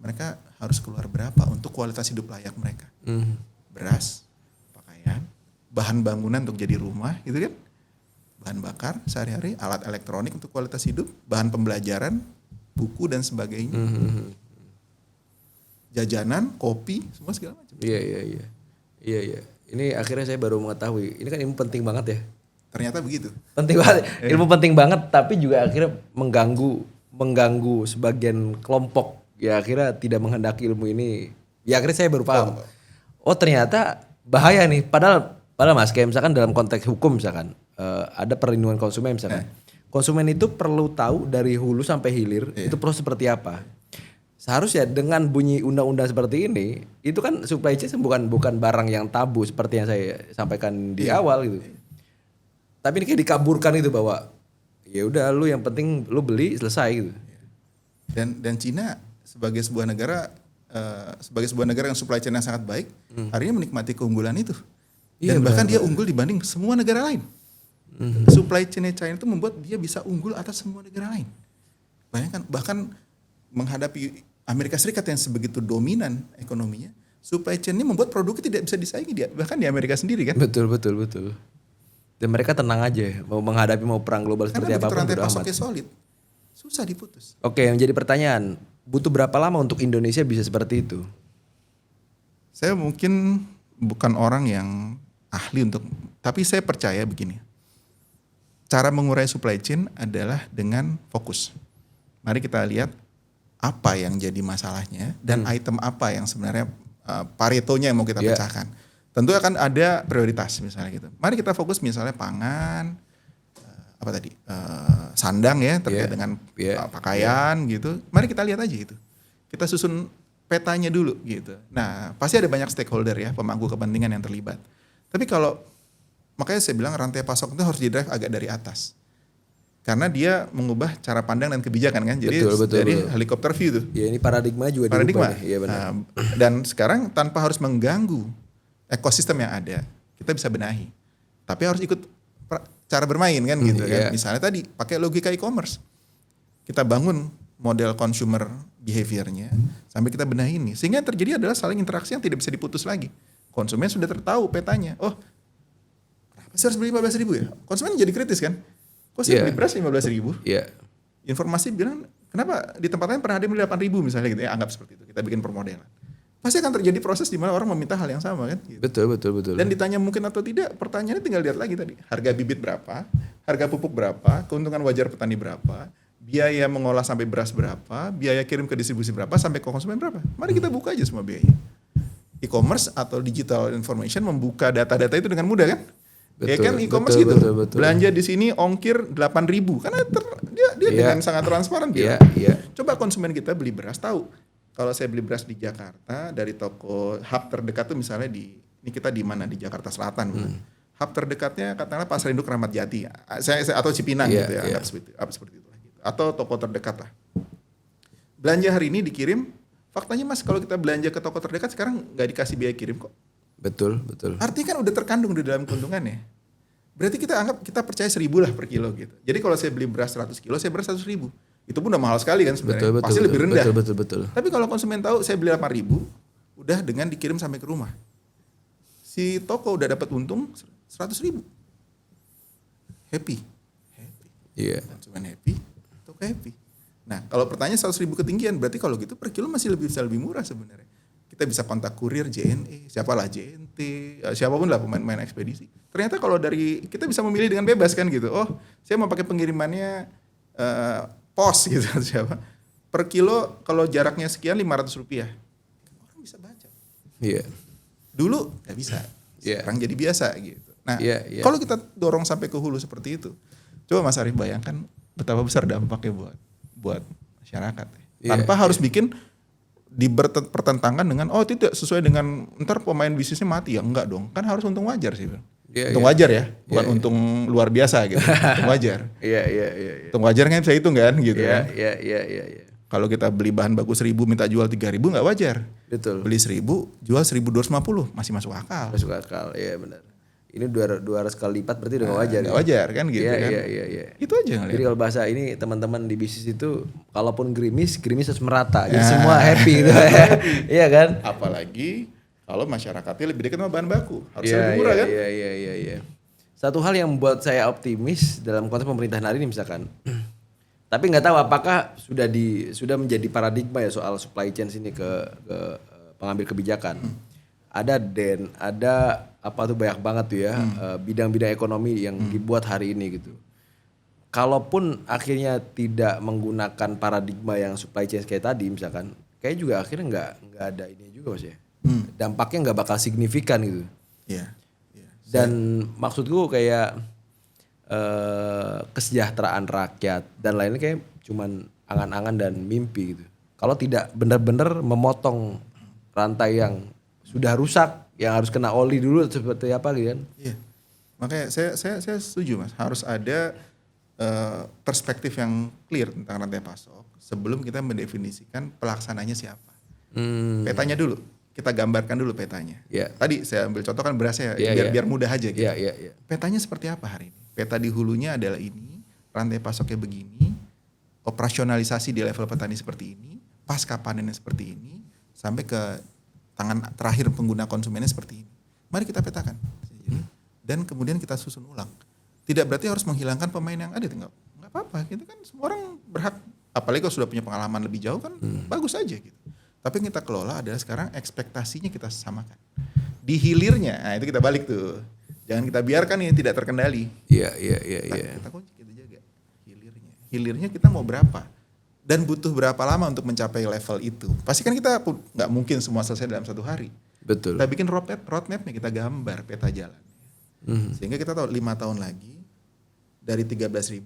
mereka harus keluar berapa untuk kualitas hidup layak mereka. Beras, pakaian, bahan bangunan untuk jadi rumah gitu kan, bahan bakar sehari-hari, alat elektronik untuk kualitas hidup, bahan pembelajaran, buku dan sebagainya, jajanan, kopi, semua segala macam. Iya. Ini akhirnya saya baru mengetahui, ini kan ilmu penting banget ya. Ternyata begitu. Penting banget, ilmu penting banget, tapi juga akhirnya mengganggu sebagian kelompok. Ya akhirnya tidak menghendaki ilmu ini. Ya akhirnya saya baru paham. Oh ternyata bahaya nih. Padahal mas, kayak misalkan dalam konteks hukum misalkan ada perlindungan konsumen misalkan. Konsumen itu perlu tahu dari hulu sampai hilir itu proses seperti apa. Seharusnya dengan bunyi undang-undang seperti ini, itu kan supply chain bukan barang yang tabu seperti yang saya sampaikan di awal gitu. Tapi ini kayak dikaburkan itu bahwa ya udah lu yang penting lu beli selesai gitu. Dan Cina sebagai sebuah negara yang supply chain yang sangat baik, hari ini menikmati keunggulan itu. Dan bahkan dia unggul dibanding semua negara lain. Supply chain China itu membuat dia bisa unggul atas semua negara lain. Bayangkan bahkan menghadapi Amerika Serikat yang sebegitu dominan ekonominya, supply chain ini membuat produknya tidak bisa disaingi dia bahkan di Amerika sendiri kan. Betul. Dan mereka tenang aja mau menghadapi perang global seperti apapun. Karena rantai pasoknya solid, susah diputus. Oke, yang jadi pertanyaan, butuh berapa lama untuk Indonesia bisa seperti itu? Saya mungkin bukan orang yang ahli tapi saya percaya begini. Cara mengurai supply chain adalah dengan fokus. Mari kita lihat apa yang jadi masalahnya dan item apa yang sebenarnya paretonya yang mau kita pecahkan. Tentu akan ada prioritas misalnya gitu. Mari kita fokus misalnya pangan, sandang ya terkait dengan pakaian gitu. Mari kita lihat aja itu. Kita susun petanya dulu gitu. Nah pasti ada banyak stakeholder ya, pemangku kepentingan yang terlibat. Tapi kalau makanya saya bilang rantai pasok itu harus di-drive agak dari atas. Karena dia mengubah cara pandang dan kebijakan kan. Jadi dari helikopter view tuh. Ya ini paradigma juga paradigma. Iya benar. Dan sekarang tanpa harus mengganggu ekosistem yang ada, kita bisa benahi. Tapi harus ikut cara bermain kan gitu kan. Misalnya tadi pakai logika e-commerce. Kita bangun model consumer behaviornya sampai kita benahi ini. Sehingga yang terjadi adalah saling interaksi yang tidak bisa diputus lagi. Konsumen sudah tahu petanya. Oh, kenapa sih harus beli 15.000 ya? Konsumen jadi kritis kan? Kok sih beli beras 15.000? Informasi bilang, kenapa di tempat lain pernah ada beli 8.000 misalnya gitu ya, anggap seperti itu. Kita bikin permodelan. Pasti akan terjadi proses di mana orang meminta hal yang sama kan? Gitu. Betul. Dan ditanya mungkin atau tidak, pertanyaannya tinggal lihat lagi tadi. Harga bibit berapa, harga pupuk berapa, keuntungan wajar petani berapa, biaya mengolah sampai beras berapa, biaya kirim ke distribusi berapa, sampai ke konsumen berapa. Mari kita buka aja semua biaya. E-commerce atau digital information membuka data-data itu dengan mudah kan? Ya kan e-commerce gitu. Betul. Belanja di sini ongkir 8.000 karena dia dengan sangat transparan dia. Coba konsumen kita beli beras tahu. Kalau saya beli beras di Jakarta dari toko hub terdekat tuh misalnya ini kita di mana di Jakarta Selatan. Hub terdekatnya katakanlah Pasar Induk Ramat Jati. Saya atau Cipinang gitu ya, anggap seperti itu. Atau toko terdekat lah. Belanja hari ini dikirim, faktanya Mas kalau kita belanja ke toko terdekat sekarang nggak dikasih biaya kirim kok. Betul. Artinya kan udah terkandung di dalam keuntungannya. Berarti kita percaya 1.000 lah per kilo gitu. Jadi kalau saya beli beras 100 kilo, saya beras 100.000. Itu pun udah mahal sekali kan sebenarnya. Pasti lebih rendah. Betul. Tapi kalau konsumen tahu saya beli 8.000, udah dengan dikirim sampai ke rumah. Si toko udah dapat untung 100.000. Happy. Iya. Konsumen happy, toko happy. Nah kalau pertanyaan 100.000 ketinggian, berarti kalau gitu per kilo masih bisa lebih murah sebenarnya. Kita bisa kontak kurir JNE, siapalah JNT, siapapun lah pemain ekspedisi. Ternyata kalau kita bisa memilih dengan bebas kan gitu. Oh, saya mau pakai pengirimannya pos gitu siapa. Per kilo kalau jaraknya sekian Rp500. Orang bisa baca. Iya. Dulu nggak bisa. Sekarang jadi biasa gitu. Nah, kalau kita dorong sampai ke hulu seperti itu, coba Mas Arief bayangkan betapa besar dampaknya buat masyarakat. Tanpa harus bikin dipertentangkan dengan tidak sesuai dengan ntar pemain bisnisnya mati ya enggak dong, kan harus untung wajar sih Bang. Untung wajar ya, bukan untung luar biasa gitu. Untung wajar. Untung wajar kan bisa hitung kan gitu kan. Kalau kita beli bahan baku 1.000 minta jual 3.000 nggak wajar. Betul. Beli 1.000 jual 1.250 masih masuk akal. Masuk akal, iya benar. Ini 200 kali lipat berarti udah gak wajar. Gak wajar kan gitu kan. Iya. Itu aja ngeliat. Jadi kalau bahasa ini teman-teman di bisnis itu kalaupun gerimis harus merata. Jadi semua happy gitu ya. Iya kan? Apalagi kalau masyarakatnya lebih dekat sama bahan baku. Harus lebih murah kan? Iya. Satu hal yang membuat saya optimis dalam konteks pemerintahan hari ini misalkan. Tapi gak tahu apakah sudah menjadi paradigma ya soal supply chain ini ke pengambil kebijakan. Ada apa tuh banyak banget tuh ya bidang-bidang ekonomi yang dibuat hari ini gitu. Kalaupun akhirnya tidak menggunakan paradigma yang supply chain kayak tadi misalkan, kayak juga akhirnya nggak ada ini juga Mas ya. Dampaknya nggak bakal signifikan gitu. Iya. Dan maksudku kayak kesejahteraan rakyat dan lainnya kayak cuman angan-angan dan mimpi gitu. Kalau tidak benar-benar memotong rantai yang sudah rusak, yang harus kena oli dulu seperti apa gitu kan? Iya. Makanya saya setuju Mas, harus ada perspektif yang clear tentang rantai pasok sebelum kita mendefinisikan pelaksananya siapa. Petanya dulu, kita gambarkan dulu petanya. Tadi saya ambil contoh kan berasnya biar mudah aja gitu. Petanya seperti apa hari ini? Peta di hulunya adalah ini, rantai pasoknya begini, operasionalisasi di level petani seperti ini, pasca panennya seperti ini, sampai ke tangan terakhir pengguna konsumennya seperti ini. Mari kita petakan. Dan kemudian kita susun ulang. Tidak berarti harus menghilangkan pemain yang ada. Enggak apa-apa. Kita kan semua orang berhak. Apalagi kalau sudah punya pengalaman lebih jauh kan bagus aja gitu. Tapi yang kita kelola adalah sekarang ekspektasinya kita samakan. Di hilirnya, nah itu kita balik tuh. Jangan kita biarkan ini tidak terkendali. Iya. Kita kunci, kita jaga hilirnya. Hilirnya kita mau berapa? Dan butuh berapa lama untuk mencapai level itu? Pasti kan kita nggak mungkin semua selesai dalam 1 hari. Betul. Kita bikin roadmap-nya, kita gambar peta jalan. Sehingga kita tahu 5 tahun lagi dari 13.000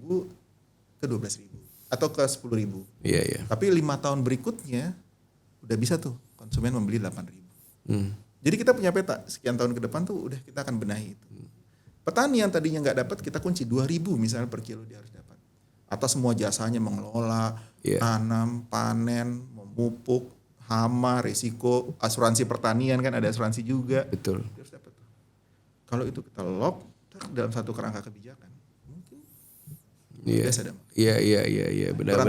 ke 12.000 atau ke 10.000. Iya. Tapi 5 tahun berikutnya udah bisa tuh konsumen membeli 8.000. Jadi kita punya peta sekian tahun ke depan tuh udah kita akan benahi itu. Petani yang tadinya nggak dapat kita kunci 2.000 misalnya per kilo dia harus dapat. Atas semua jasanya mengelola, tanam, panen, memupuk, hama, risiko, asuransi pertanian kan ada asuransi juga. Betul. Dia harus dapat. Kalau itu kita lock dalam satu kerangka kebijakan, mungkin biasa dong. Iya, benar.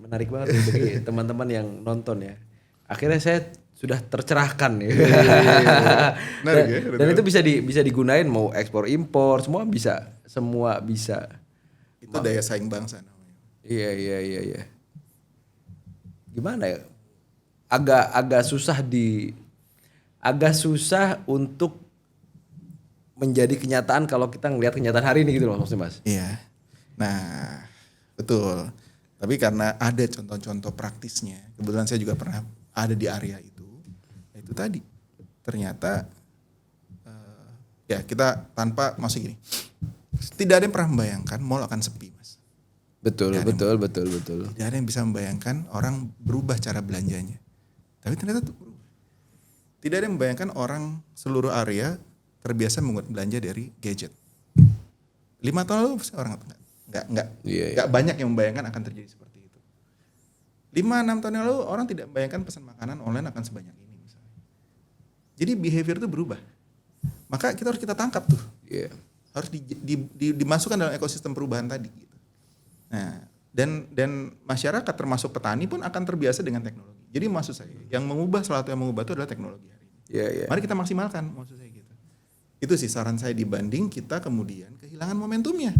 Menarik banget nih bagi teman-teman yang nonton ya. Akhirnya saya sudah tercerahkan ya. Dan itu bisa digunain mau ekspor impor, semua bisa. Itu daya saing bangsa namanya. Iya. Gimana ya? Agak susah untuk menjadi kenyataan kalau kita ngelihat kenyataan hari ini gitu loh maksudnya Mas. Iya. Nah, betul. Tapi karena ada contoh-contoh praktisnya, kebetulan saya juga pernah ada di area itu. Itu tadi ternyata ya kita tanpa masuk gini, tidak ada yang pernah membayangkan mall akan sepi Mas. Betul. Tidak ada yang bisa membayangkan orang berubah cara belanjanya, tapi ternyata itu berubah. Tidak ada yang membayangkan orang seluruh area terbiasa belanja dari gadget. 5 tahun lalu orang nggak banyak yang membayangkan akan terjadi seperti itu. 5-6 tahun yang lalu orang tidak membayangkan pesan makanan online akan sebanyak ini. Jadi behavior itu berubah. Maka kita harus tangkap tuh. Harus dimasukkan dalam ekosistem perubahan tadi. Gitu. Nah, dan masyarakat termasuk petani pun akan terbiasa dengan teknologi. Jadi maksud saya, salah satu yang mengubah itu adalah teknologi hari ini. Mari kita maksimalkan, maksud saya gitu. Itu sih saran saya dibanding kita kemudian kehilangan momentumnya.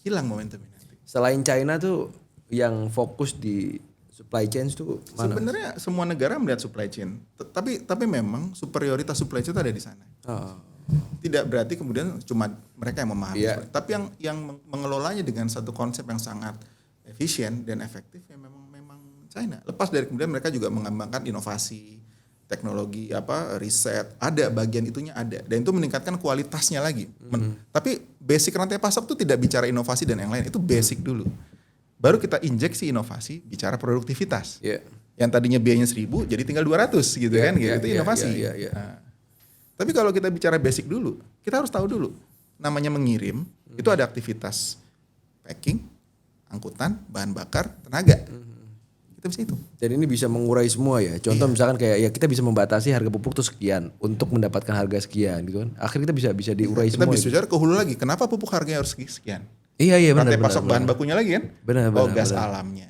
Hilang momentumnya nanti. Selain China tuh yang fokus di supply chain itu mana? Sebenarnya semua negara melihat supply chain, tapi memang superioritas supply chain itu ada di sana. Tidak berarti kemudian cuma mereka yang memahami, tapi yang mengelolanya dengan satu konsep yang sangat efisien dan efektif ya memang China. Lepas dari kemudian mereka juga mengembangkan inovasi, teknologi riset, ada bagian itunya ada, dan itu meningkatkan kualitasnya lagi. Tapi basic rantai pasok itu tidak bicara inovasi dan yang lain, itu basic dulu. Baru kita injeksi inovasi, bicara produktivitas. Yang tadinya biayanya 1.000 jadi tinggal 200 gitu kan, itu inovasi. Nah, tapi kalau kita bicara basic dulu, kita harus tahu dulu. Namanya mengirim, itu ada aktivitas packing, angkutan, bahan bakar, tenaga. Kita bisa itu. Dan ini bisa mengurai semua ya. Contoh misalkan kayak ya kita bisa membatasi harga pupuk tuh sekian untuk mendapatkan harga sekian gitu kan. Akhirnya kita bisa diurai semua. Kita bisa bicara ke hulu lagi. Kenapa pupuk harganya harus sekian? Iya benar. Rantai pasok bahan bakunya lagi kan? Gas alamnya,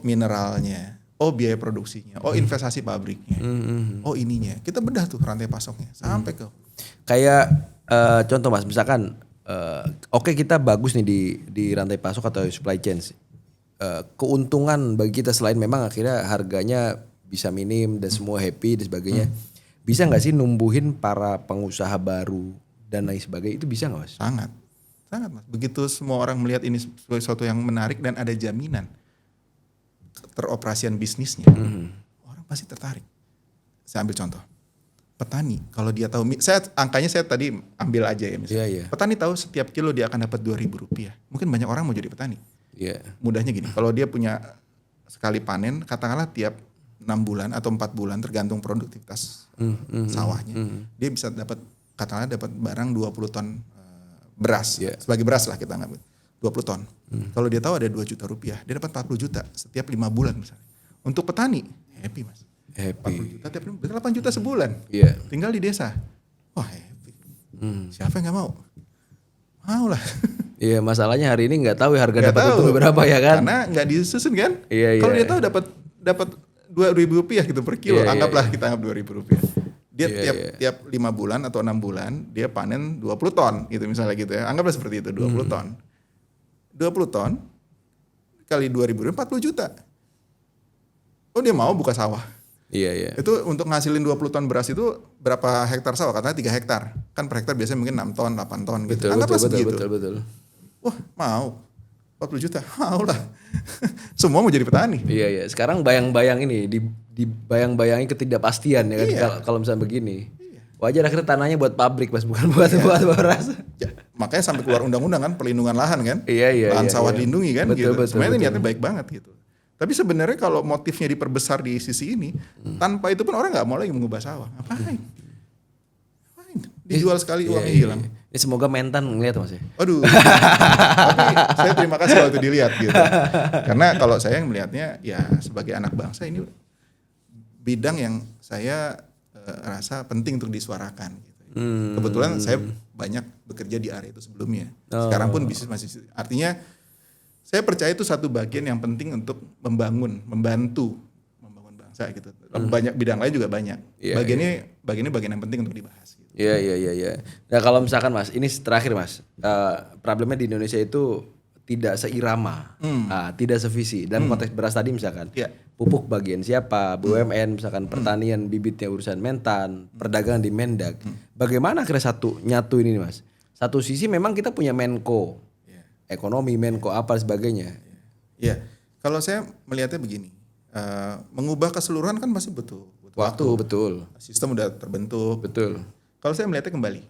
mineralnya, biaya produksinya, investasi pabriknya, ininya. Kita bedah tuh rantai pasoknya sampai ke. Kayak contoh Mas, misalkan oke kita bagus nih di rantai pasok atau supply chain. Keuntungan bagi kita selain memang akhirnya harganya bisa minim dan semua happy dan sebagainya. Bisa nggak sih numbuhin para pengusaha baru dan lain sebagainya, itu bisa nggak Mas? Sangat Mas. Begitu semua orang melihat ini sebagai sesuatu yang menarik dan ada jaminan teroperasian bisnisnya, orang pasti tertarik. Saya ambil contoh, petani kalau dia tahu, angkanya saya tadi ambil aja ya misalnya. Petani tahu setiap kilo dia akan dapat Rp2.000. Mungkin banyak orang mau jadi petani. Mudahnya gini, kalau dia punya sekali panen, katakanlah tiap 6 bulan atau 4 bulan tergantung produktivitas sawahnya, dia bisa dapat barang 20 ton beras, sebagai beras lah kita ngambil 20 ton. Kalau dia tahu ada Rp2 juta, dia dapat 40 juta setiap 5 bulan misalnya. Untuk petani, happy Mas. 40 juta tiap 8 juta sebulan. Tinggal di desa. Wah, happy. Siapa yang gak mau? Mau lah. Iya, masalahnya hari ini nggak tahu ya harga dapat itu berapa ya kan? Karena nggak disusun kan? Kalau dia tahu dapat Rp2.000 gitu per kilo, anggaplah kita anggap Rp2.000. Dia tiap 5 bulan atau 6 bulan dia panen 20 ton gitu misalnya gitu ya. Anggaplah seperti itu 20 ton. 20 ton kali Rp2.000 40 juta. Dia mau buka sawah. Itu untuk ngasilin 20 ton beras itu berapa hektar sawah? Katanya 3 hektar. Kan per hektar biasanya mungkin 6 ton, 8 ton gitu. Anggaplah segitu. Betul. Wah, mau. 40 juta. Mau lah. Semua mau jadi petani. Sekarang bayang-bayang ini dibayang-bayangi ketidakpastian ya kan kalau misalnya begini. Wajar akhirnya tanahnya buat pabrik Mas, bukan buat beras. Makanya sampai keluar undang-undang kan perlindungan lahan kan. Lahan sawah dilindungi kan gitu. Sebenarnya niatnya baik banget gitu. Tapi sebenarnya kalau motifnya diperbesar di sisi ini, tanpa itu pun orang nggak mau lagi mengubah sawah. Ngapain? dijual sekali uangnya hilang. Ini semoga Mentan ngeliat Mas ya. Aduh. Tapi saya terima kasih kalau itu dilihat gitu. Karena kalau saya melihatnya ya sebagai anak bangsa ini bidang yang saya rasa penting untuk disuarakan gitu. Kebetulan saya banyak bekerja di area itu sebelumnya. Sekarang pun bisnis masih, artinya saya percaya itu satu bagian yang penting untuk membangun bangsa gitu. Banyak bidang lain juga banyak. Bagian ini bagian yang penting untuk dibahas. Gitu. Iya. Nah kalau misalkan Mas, ini terakhir Mas, problemnya di Indonesia itu tidak seirama, tidak sevisi. Dan konteks beras tadi misalkan, pupuk bagian siapa, BUMN misalkan pertanian bibitnya urusan Mentan, perdagangan di Mendag. Bagaimana akhirnya nyatu ini Mas? Satu sisi memang kita punya Menko, ekonomi, Menko apa sebagainya. Iya, kalau saya melihatnya begini, mengubah keseluruhan kan masih butuh waktu. Betul. Sistem udah terbentuk. Betul. Kalau saya melihatnya kembali,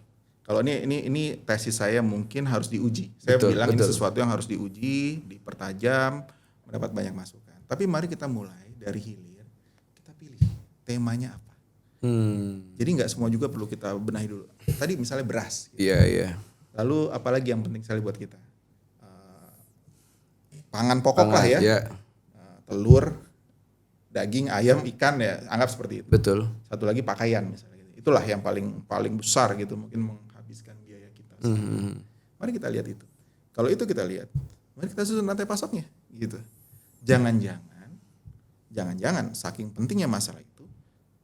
kalau ini tesis saya mungkin harus diuji. Saya bilang ini sesuatu yang harus diuji, dipertajam, mendapat banyak masukan. Tapi mari kita mulai dari hilir, kita pilih temanya apa. Jadi nggak semua juga perlu kita benahi dulu. Tadi misalnya beras. Gitu. Iya. Lalu apalagi yang penting sekali buat kita? Pangan pokok lah ya. Iya. Telur, daging, ayam, ikan ya, anggap seperti itu. Betul. Satu lagi pakaian misalnya. Itulah yang paling besar gitu, mungkin menghabiskan biaya kita. Mari kita lihat itu. Kalau itu kita lihat, mari kita susun rantai pasoknya gitu. Jangan-jangan saking pentingnya masalah itu,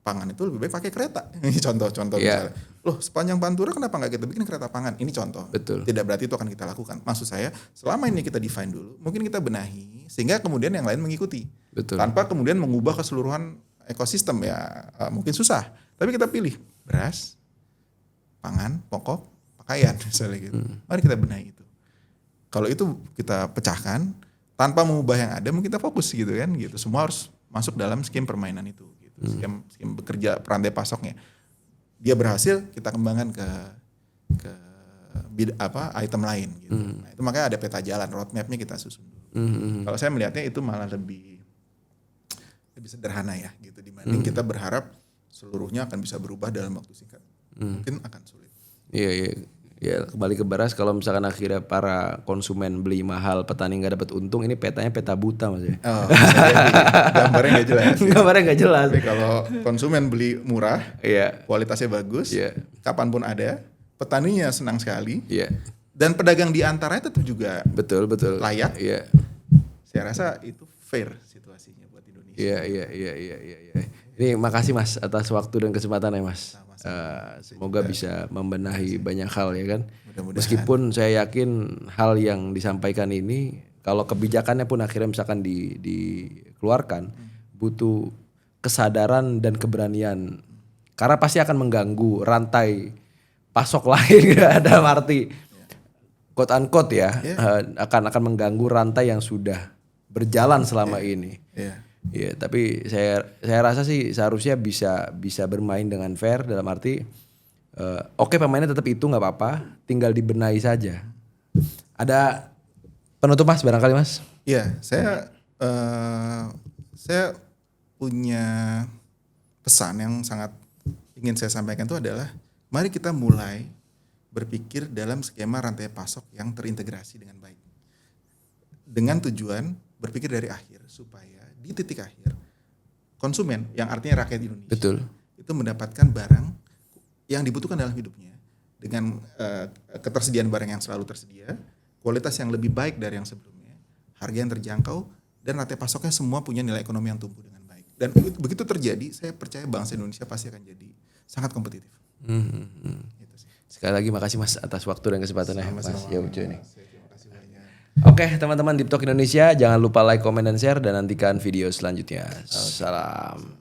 pangan itu lebih baik pakai kereta. Ini contoh misalnya. Loh, sepanjang Pantura kenapa nggak kita bikin kereta pangan? Ini contoh. Betul. Tidak berarti itu akan kita lakukan. Maksud saya, selama ini kita define dulu, mungkin kita benahi sehingga kemudian yang lain mengikuti. Betul. Tanpa kemudian mengubah keseluruhan ekosistem ya, mungkin susah. Tapi kita pilih beras, pangan, pokok, pakaian misalnya gitu. Mari kita benahi itu. Kalau itu kita pecahkan tanpa mengubah yang ada, mungkin kita fokus gitu kan gitu. Semua harus masuk dalam skim permainan itu gitu. Skim bekerja rantai pasoknya. Dia berhasil, kita kembangkan ke item lain gitu. Nah, itu makanya ada peta jalan, roadmap-nya kita susun dulu. Kalau saya melihatnya itu malah lebih sederhana ya gitu dibanding kita berharap seluruhnya akan bisa berubah dalam waktu singkat. Mungkin akan sulit. Iya. Ya kembali ke beras, kalau misalkan akhirnya para konsumen beli mahal, petani nggak dapat untung, ini petanya peta buta Mas ya. Gambarnya nggak jelas. Gambarnya nggak jelas. Tapi kalau konsumen beli murah, kualitasnya bagus, kapanpun ada, petaninya senang sekali, dan pedagang di antaranya tetap juga betul layak. Iya. Saya rasa itu fair situasinya buat Indonesia. Iya. Ini makasih Mas atas waktu dan kesempatannya Mas. Semoga bisa membenahi banyak hal ya kan. Meskipun saya yakin hal yang disampaikan ini kalau kebijakannya pun akhirnya misalkan dikeluarkan butuh kesadaran dan keberanian. Karena pasti akan mengganggu rantai pasok lain dalam arti quote unquote ya, akan mengganggu rantai yang sudah berjalan selama ini. Iya, tapi saya rasa sih seharusnya bisa bermain dengan fair dalam arti oke, pemainnya tetap itu nggak apa-apa, tinggal dibenahi saja. Ada penutup Mas barangkali Mas? Iya, saya punya pesan yang sangat ingin saya sampaikan itu adalah mari kita mulai berpikir dalam skema rantai pasok yang terintegrasi dengan baik. Dengan tujuan berpikir dari akhir supaya di titik akhir konsumen yang artinya rakyat Indonesia itu mendapatkan barang yang dibutuhkan dalam hidupnya dengan ketersediaan barang yang selalu tersedia, kualitas yang lebih baik dari yang sebelumnya, harga yang terjangkau, dan rantai pasoknya semua punya nilai ekonomi yang tumbuh dengan baik. Dan begitu terjadi, saya percaya bangsa Indonesia pasti akan jadi sangat kompetitif. Gitu sih. Sekali lagi makasih Mas atas waktu dan kesempatannya Mas Yaujo ini. Oke, teman-teman Deep Talk Indonesia, jangan lupa like, comment, dan share, dan nantikan video selanjutnya. Salam.